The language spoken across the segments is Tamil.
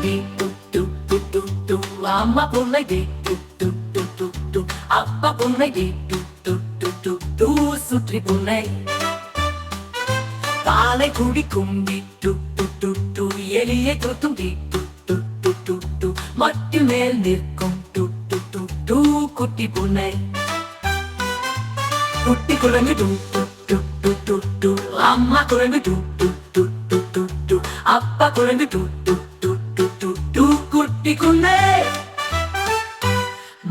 டி டு டு டு டு டு அம்மா புன்னை டி டு டு டு டு டு அப்பா புன்னை டி டு டு டு டு டு சுற்றி புன்னை காலை குடிக்கும் டி டு டு டு டு எலியை தொத்தும் டி டு டு டு டு டு மட்டில் மேல் நிற்கும் டு டு டு டு குட்டி புன்னை குட்டி குரங்கு டு டு டு டு டு டு அம்மா குரங்கு டு டு டு டு டு டு அப்பா குரங்கு டு டு டு டு டு டு குட்டி குன்னை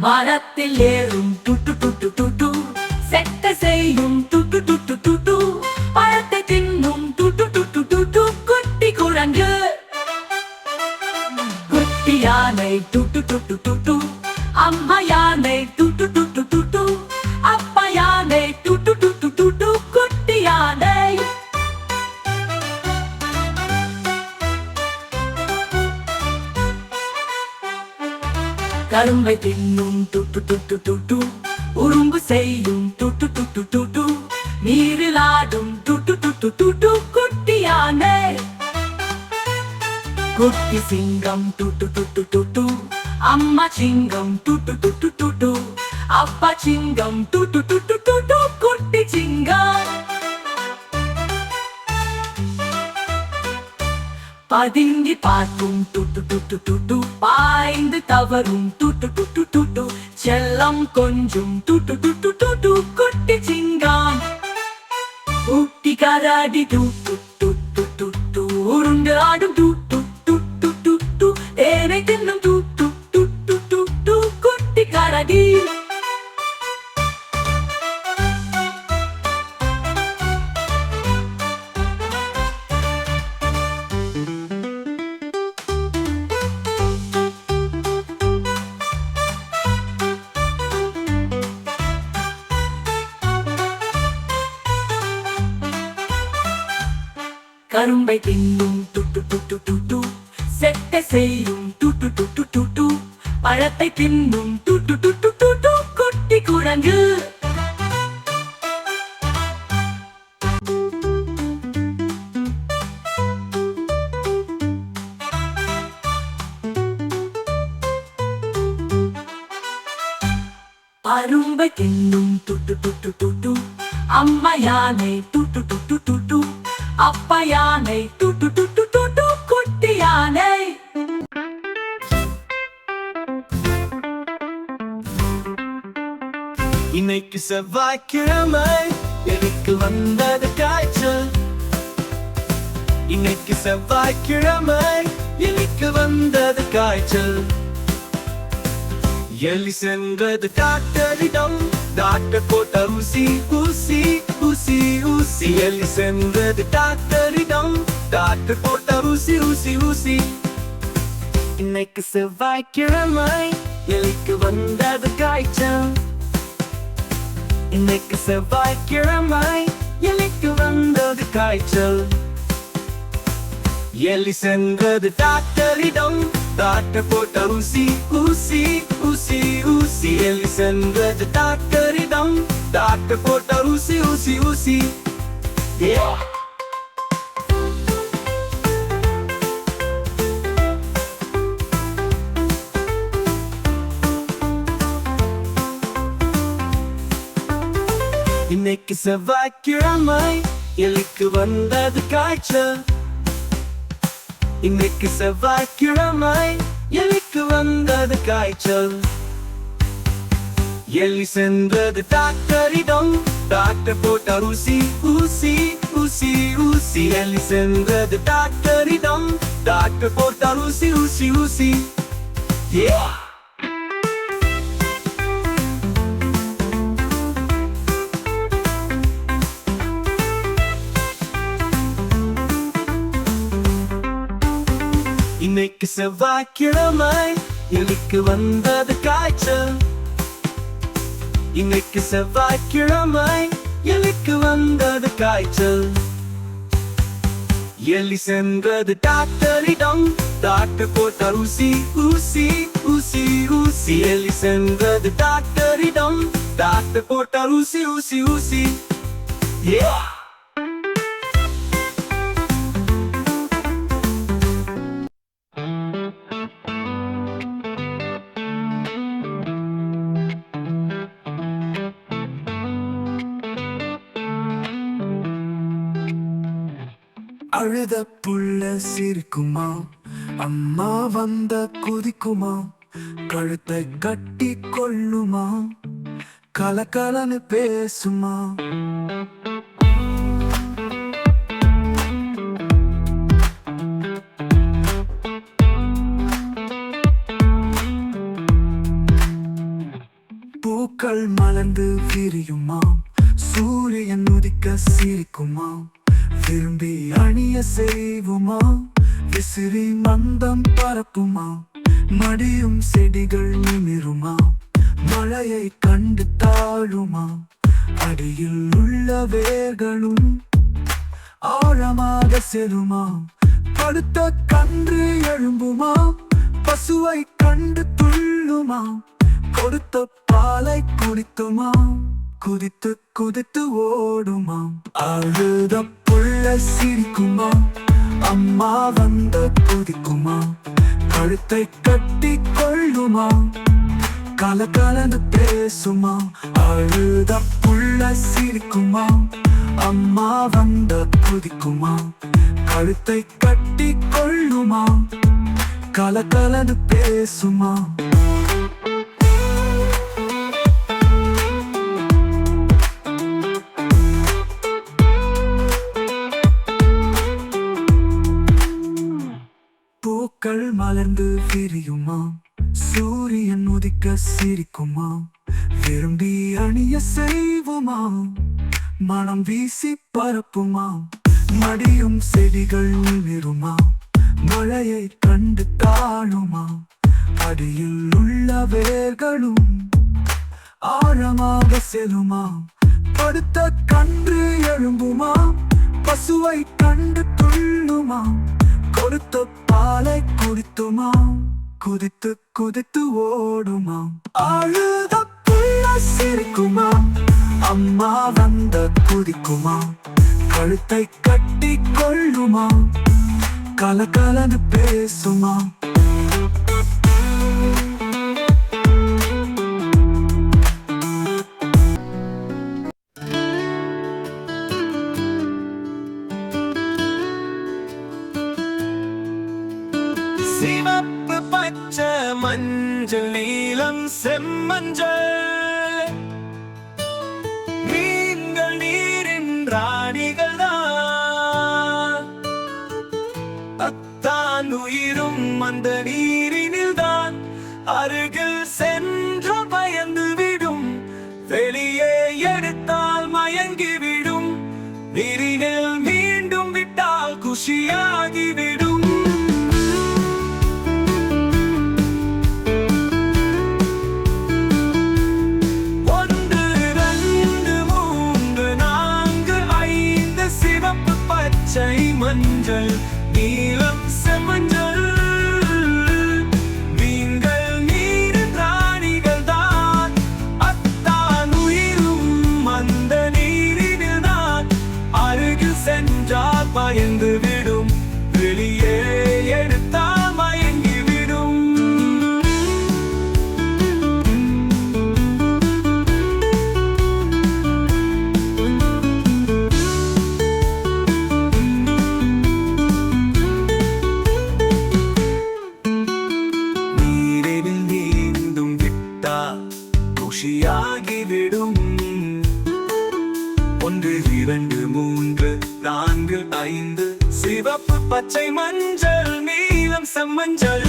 மரத்தில் ஏறும் டு டு டு டு டு டு செட்ட செய்யும் டு டு டு டு டு டு பழத்தை தின்னும் டு டு டு டு டு டு குட்டி குரங்கு குட்டி யானை டு டு டு டு டு டு அம்மா யானை டு டு டு டு டு டு அப்பா யானை டு டு டு டு டு டு குட்டி யானை கரும்பை தின்னும் டு டு டு டு டு டு உரும்பு செய்யும் டு டு டு டு டு டு நீரில் ஆடும் டு டு டு டு டு டு குட்டி யானை குட்டி சிங்கம் டு டு டு டு டு டு அம்மா சிங்கம் டு டு டு டு டு டு அப்பா சிங்கம் டு டு டு டு டு டு குட்டி சிங்கம் பதுங்கி பார்க்கும் டு டு டு டு டு டு பாய்ந்து தவறும் டு டு டு டு டு டு செல்லம் கொஞ்சும் டு டு டு டு டு டு குட்டி சிங்கம் குட்டி கரடி டு டு டு டு டு டு உருண்டு ஆடும் டு டு டு டு டு டு தேனை தின்னும் டு டு டு டு டு டு குட்டி கரடி கரும்பை தின்னும் டு டு டு டு டு டு செட்டை செய்யும் டு டு டு டு டு டு பழத்தை தின்னும் டு டு டு டு டு டு குட்டி குரங்கு அரும்பை தின்னும் டு டு டு டு டு டு அம்மா யானை டு டு டு டு டு டு அப்பா யானை டு டு டு டு டு டு குட்டி யானை இன்னைக்கு செவ்வாய்க்கிழமை எனக்கு வந்தது காய்ச்சல் இன்னைக்கு செவ்வாய்க்கிழமை எனக்கு வந்தது காய்ச்சல் எலி சென்றது டாக்டரிடம் டாக்டர் போட்ட ஊசி ஊசி ஊசி ஊசி எலி சென்றது டாக்டரிடம் டாக்டர் போட்ட ஊசி ஊசி ஊசி இன்னைக்கு செவ்வாய்க்கிழமை எலிக்கு வந்தது காய்ச்சல் இன்னைக்கு செவ்வாய்க்கிழமை எலிக்கு வந்தது காய்ச்சல் எலி சென்றது டாக்டரிடம் டாக்டர் போட்ட ஊசி ஊசி ஊசி ஊசி எலி சென்றது டாக்டரிடம் டாக்டர் போட்ட ஊசி ஊசி ஊசி இன்னைக்கு செவ்வாய்க்கிழமை எலிக்கு வந்தது காய்ச்சல் இன்னைக்கு செவ்வாய்க்கிழமை எலிக்கு வந்தது காய்ச்சல் எலி சென்றது டாக்டரிடம் டாக்டர் போட்ட ஊசி ஊசி ஊசி ஊசி எலி சென்றது டாக்டரிடம் டாக்டர் போட்ட ஊசி ஊசி ஊசி இன்னைக்கு செவ்வாய்க்கிழமை எலிக்கு வந்தது காய்ச்சல் இன்னைக்கு செவ்வாய்க்கிழமை எலிக்கு வந்தது காய்ச்சல் எலி சென்றது டாக்டரிடம் டாக்டர் போட்ட ஊசி ஊசி ஊசி ஊசி எலி சென்றது டாக்டரிடம் டாக்டர் போட்ட ஊசி ஊசி ஊசி அழுத புள்ள சிரிக்குமா, அம்மா வந்த குதிக்குமா, கழுத்தை கட்டி கொள்ளுமா, கலகலன்னு பேசுமா. பூக்கள் மலர்ந்து விரியுமா, சூரியன் உதிக்க சிரிக்குமா, விரும்பி அணிய செய்வுமா, விசிறி மந்தம் பரப்புமா, மடியும் செடிகள் நிமிருமா, மழையை கண்டு தாழுமா, அடியில் உள்ள வேர்களும் ஆழமாக செல்லுமா, படுத்த கன்று எழும்புமா, பசுவை கண்டு துள்ளுமா, கொடுத்த பாலை குடித்துமா, குதித்து குதித்து ஓடுமா. அழுத புள்ள சிரிக்குமா, அம்மா வந்த குதிக்குமா, கழுத்தை கட்டி கொள்ளுமா, கலகலன்னு பேசுமா. அழுத புள்ள சிரிக்குமா, அம்மா வந்த குதிக்குமா, கழுத்தை கட்டி கொள்ளுமா, கலகலன்னு பேசுமா. பூக்கள் மலர்ந்து விரியுமா, சூரியன் உதிக்க சிரிக்குமா, விரும்பி அணிய செய்வுமா, மனம் வீசி பரப்புமா, மடியும் செடிகள் நிமிருமா, மழையை கண்டு தாழுமா, அடியில் உள்ள வேர்களும் ஆழமாக செல்லுமா, படுத்த கன்று எழும்புமா, பசுவை கண்டு துள்ளுமா, கொடுத்த பாலை குடித்துமா, குதித்து குதித்து ஓடுமா. அழுத புள்ள சிரிக்குமா, அம்மா வந்த குதிக்குமா, கழுத்தை கட்டி கொள்ளுமா, கலகலன்னு பேசுமா. சிவப்பு பச்சை மஞ்சள் நீலம் செம்மஞ்சள், நீங்கள் நீரின் ராணிகள் தான். அத்தான் உயிரும் அந்த நீரினில் தான், அருகில் சென்ற பயந்து விடும், வெளியே எடுத்தால் மயங்கி விடும், நீரினில் மீண்டும் விட்டால் குஷியாகிவிடும். பச்சை மஞ்சள் நீலம் செம்மஞ்சள், நீங்கள் நீரின் ராணிகள் தான். அத்தான் உயிரும் அந்த நீரினில் தான், அருகில் சென்றால் பயந்து விடும், வெளியே எடுத்தால் மயங்கி விடும். குஷியாகிவிடும். 1 2 3 4 5 சிவப்பு பச்சை மஞ்சள் நீலம் செம்மஞ்சள்,